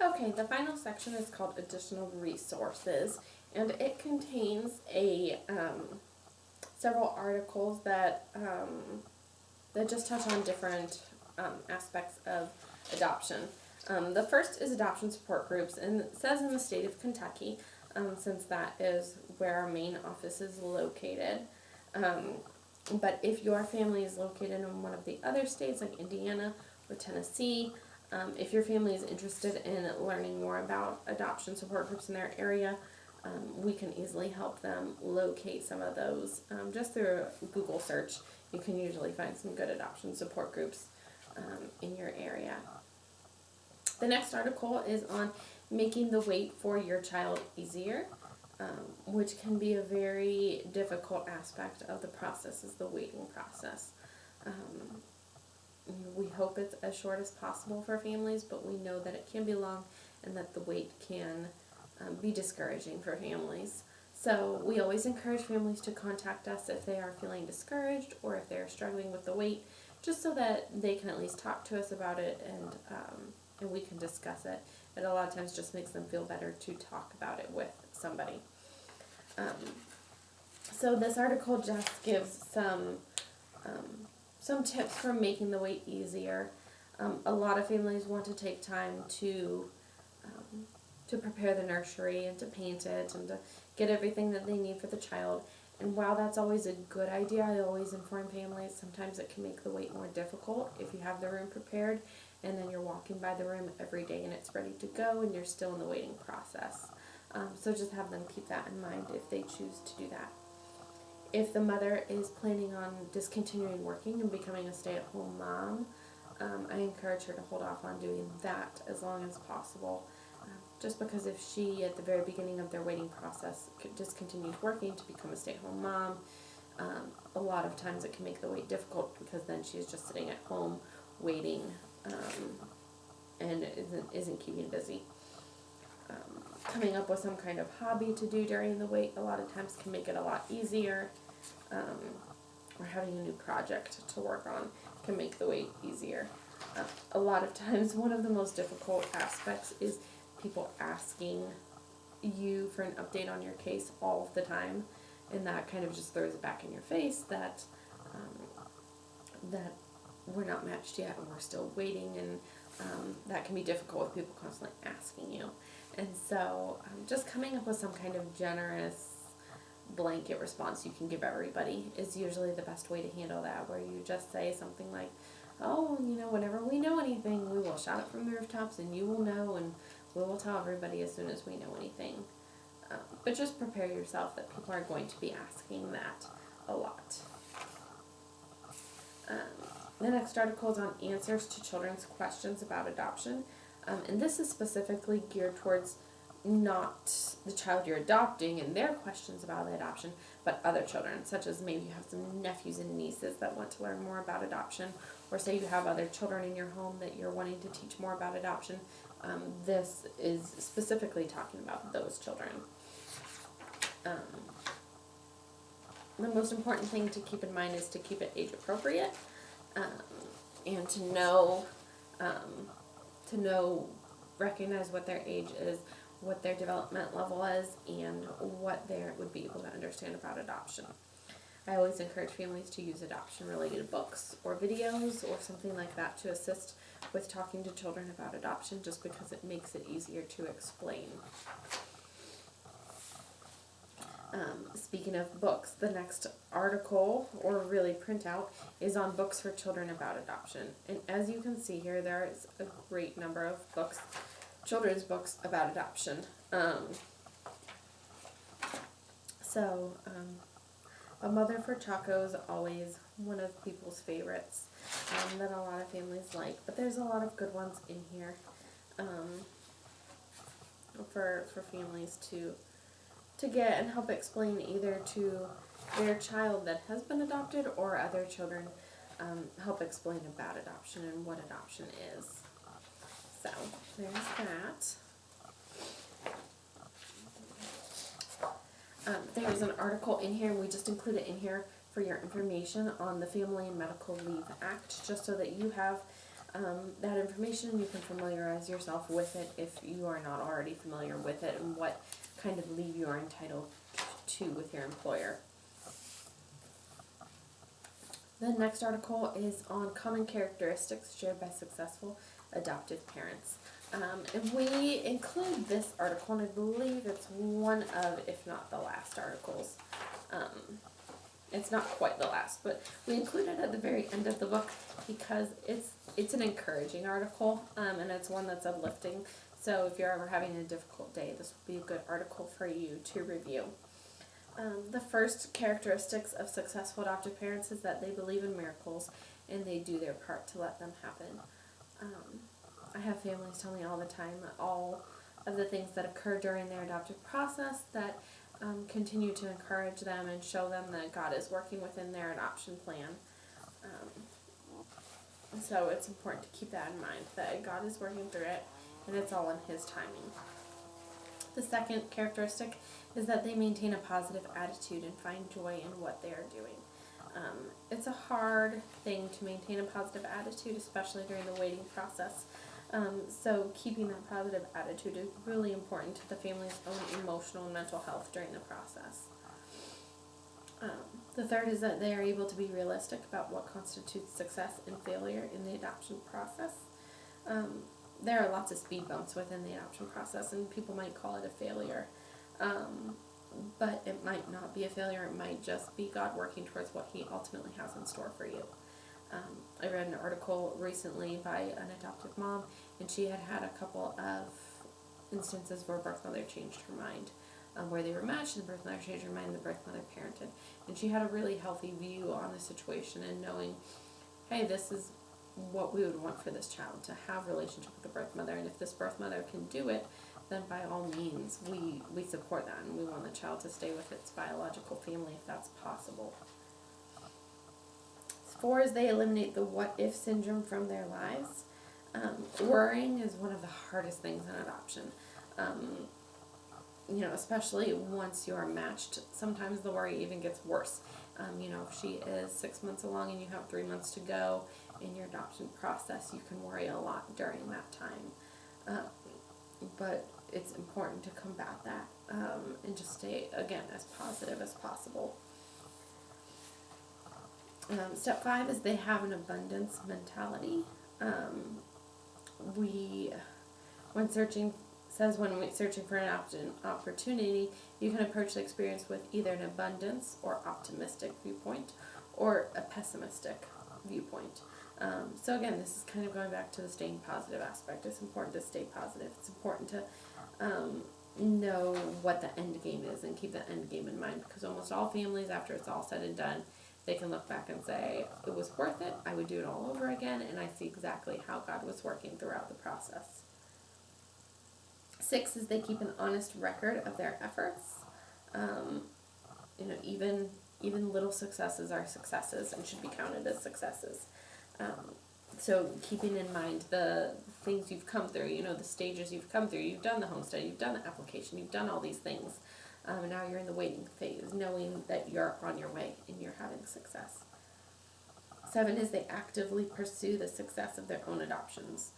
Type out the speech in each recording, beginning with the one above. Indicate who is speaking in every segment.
Speaker 1: Okay, the final section is called Additional Resources, and it contains several articles that just touch on different aspects of adoption. The first is adoption support groups, and it says in the state of Kentucky, since that is where our main office is located. But if your family is located in one of the other states, like Indiana or Tennessee, if your family is interested in learning more about adoption support groups in their area, we can easily help them locate some of those. Just through a Google search, you can usually find some good adoption support groups in your area. The next article is on making the wait for your child easier, which can be a very difficult aspect of the process, is the waiting process. We hope it's as short as possible for families, but we know that it can be long and that the wait can be discouraging for families. So we always encourage families to contact us if they are feeling discouraged or if they're struggling with the wait, just so that they can at least talk to us about it and we can discuss it. It a lot of times just makes them feel better to talk about it with somebody. So this article just gives some tips for making the wait easier. A lot of families want to take time to prepare the nursery and to paint it and to get everything that they need for the child. And while that's always a good idea, I always inform families sometimes it can make the wait more difficult if you have the room prepared and then you're walking by the room every day and it's ready to go and you're still in the waiting process. So just have them keep that in mind if they choose to do that. If the mother is planning on discontinuing working and becoming a stay-at-home mom, I encourage her to hold off on doing that as long as possible. Just because if she, at the very beginning of their waiting process, discontinues working to become a stay-at-home mom, a lot of times it can make the wait difficult because then she's just sitting at home waiting and isn't keeping busy. Coming up with some kind of hobby to do during the wait a lot of times can make it a lot easier, or having a new project to work on can make the wait easier. A lot of times one of the most difficult aspects is people asking you for an update on your case all of the time, and that kind of just throws it back in your face that that we're not matched yet and we're still waiting, and that can be difficult with people constantly asking you. And so just coming up with some kind of generous blanket response you can give everybody is usually the best way to handle that, where you just say something like, oh, whenever we know anything, we will shout it from the rooftops and you will know, and we will tell everybody as soon as we know anything. But just prepare yourself that people are going to be asking that a lot. The next article is on answers to children's questions about adoption. And this is specifically geared towards not the child you're adopting and their questions about adoption, but other children, such as maybe you have some nephews and nieces that want to learn more about adoption, or say you have other children in your home that you're wanting to teach more about adoption. This is specifically talking about those children. The most important thing to keep in mind is to keep it age appropriate, and to recognize what their age is, what their development level is, and what they would be able to understand about adoption. I always encourage families to use adoption-related books or videos or something like that to assist with talking to children about adoption, just because it makes it easier to explain. Speaking of books, the next article, or really printout, is on books for children about adoption. And as you can see here, there is a great number of books, children's books about adoption. A Mother for Chaco is always one of people's favorites that a lot of families like. But there's a lot of good ones in here for families to get and help explain either to their child that has been adopted or other children, help explain about adoption and what adoption is. So there's that. There's an article in here, and we just include it in here for your information, on the Family and Medical Leave Act, just so that you have that information, and you can familiarize yourself with it if you are not already familiar with it, and what kind of leave you are entitled to with your employer. The next article is on common characteristics shared by successful adoptive parents. And we include this article, and I believe it's one of, if not the last articles. It's not quite the last, but we include it at the very end of the book because it's an encouraging article, and it's one that's uplifting. So if you're ever having a difficult day, this will be a good article for you to review. The first characteristics of successful adoptive parents is that they believe in miracles and they do their part to let them happen. I have families tell me all the time all of the things that occur during their adoptive process that continue to encourage them and show them that God is working within their adoption plan. So it's important to keep that in mind, that God is working through it and it's all in His timing. The second characteristic is that they maintain a positive attitude and find joy in what they are doing. It's a hard thing to maintain a positive attitude, especially during the waiting process. So keeping that positive attitude is really important to the family's own emotional and mental health during the process. The third is that they are able to be realistic about what constitutes success and failure in the adoption process. There are lots of speed bumps within the adoption process, and people might call it a failure. But it might not be a failure. It might just be God working towards what He ultimately has in store for you. I read an article recently by an adoptive mom, and she had had a couple of instances where birth mother changed her mind, where they were matched, and the birth mother changed her mind, and the birth mother parented. And she had a really healthy view on the situation and knowing, hey, this is what we would want for this child, to have a relationship with the birth mother, and if this birth mother can do it, then by all means we support that, and we want the child to stay with its biological family if that's possible. 4 is they eliminate the what-if syndrome from their lives. Worrying is one of the hardest things in adoption. Especially once you are matched, sometimes the worry even gets worse. If she is 6 months along and you have 3 months to go in your adoption process, you can worry a lot during that time. But it's important to combat that and just stay, again, as positive as possible. Step 5 is they have an abundance mentality. When searching for an opportunity, you can approach the experience with either an abundance or optimistic viewpoint, or a pessimistic viewpoint. So again, this is kind of going back to the staying positive aspect. It's important to stay positive. It's important to know what the end game is and keep the end game in mind, because almost all families, after it's all said and done, they can look back and say, it was worth it, I would do it all over again, and I see exactly how God was working throughout the process. 6 is they keep an honest record of their efforts. Even little successes are successes and should be counted as successes. So keeping in mind the things you've come through, the stages you've come through. You've done the home study, you've done the application, you've done all these things. And now you're in the waiting phase, knowing that you're on your way and you're having success. 7 is they actively pursue the success of their own adoptions.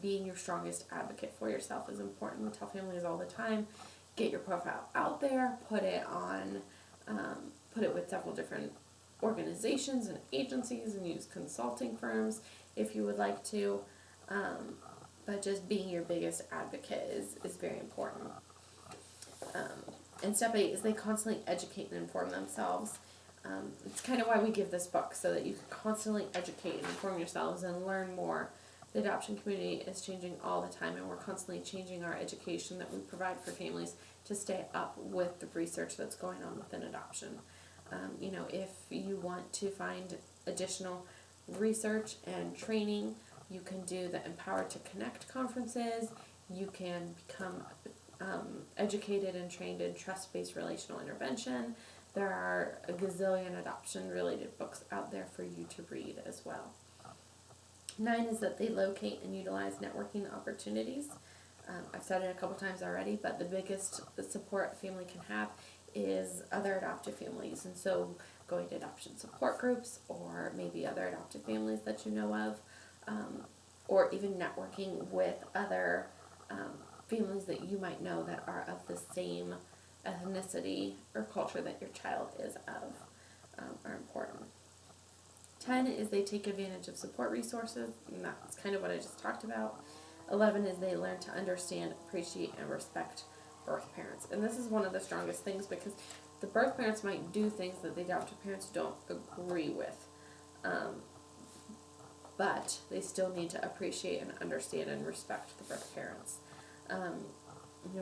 Speaker 1: Being your strongest advocate for yourself is important. We tell families all the time, get your profile out there, put it with several different organizations and agencies, and use consulting firms if you would like to. But just being your biggest advocate is very important. And step 8 is they constantly educate and inform themselves. It's kind of why we give this book, so that you can constantly educate and inform yourselves and learn more. The adoption community is changing all the time, and we're constantly changing our education that we provide for families to stay up with the research that's going on within adoption. If you want to find additional research and training, you can do the Empowered to Connect conferences. You can become educated and trained in trust-based relational intervention. There are a gazillion adoption-related books out there for you to read as well. 9 is that they locate and utilize networking opportunities. I've said it a couple times already, but the biggest support a family can have is other adoptive families. And so going to adoption support groups, or maybe other adopted families that you know of, or even networking with other families that you might know that are of the same ethnicity or culture that your child is of, are important. 10 is they take advantage of support resources, and that's kind of what I just talked about. 11 is they learn to understand, appreciate, and respect birth parents. And this is one of the strongest things, because the birth parents might do things that the adoptive parents don't agree with. But they still need to appreciate and understand and respect the birth parents.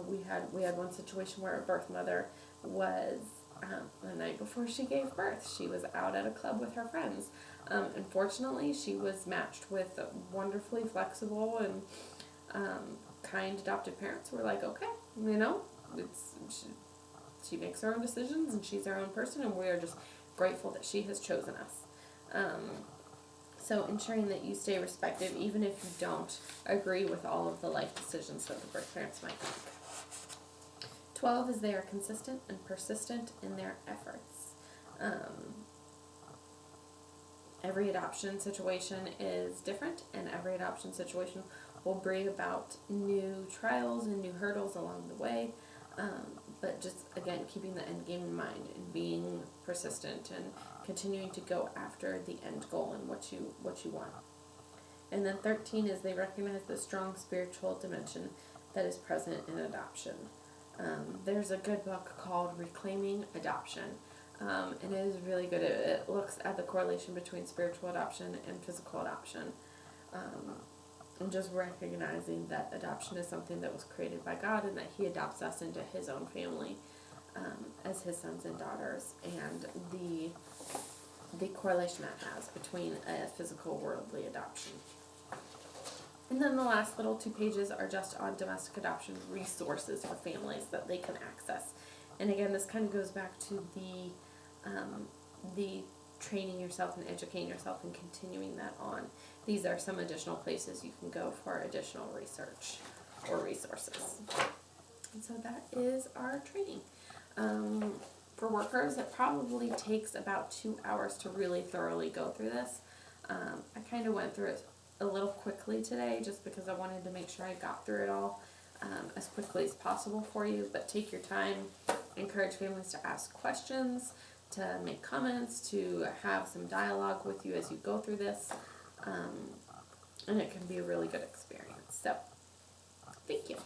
Speaker 1: We had one situation where a birth mother was, the night before she gave birth, she was out at a club with her friends. Unfortunately, she was matched with wonderfully flexible and kind adoptive parents who were like, okay, she makes her own decisions and she's her own person, and we are just grateful that she has chosen us. So ensuring that you stay respected even if you don't agree with all of the life decisions that the birth parents might make. 12 is they are consistent and persistent in their efforts. Every adoption situation is different, and every adoption situation will bring about new trials and new hurdles along the way. But just, again, keeping the end game in mind and being persistent and continuing to go after the end goal and what you want. And then 13 is they recognize the strong spiritual dimension that is present in adoption. There's a good book called Reclaiming Adoption, and it is really good. It looks at the correlation between spiritual adoption and physical adoption. And just recognizing that adoption is something that was created by God, and that He adopts us into His own family as His sons and daughters, and the correlation that has between a physical worldly adoption. And then the last little 2 pages are just on domestic adoption resources for families that they can access. And again, this kind of goes back to the training yourself and educating yourself and continuing that on. These are some additional places you can go for additional research or resources. And so that is our training. For workers, it probably takes about 2 hours to really thoroughly go through this. I kind of went through it a little quickly today just because I wanted to make sure I got through it all as quickly as possible for you. But take your time. Encourage families to ask questions, to make comments, to have some dialogue with you as you go through this. And it can be a really good experience. So, thank you.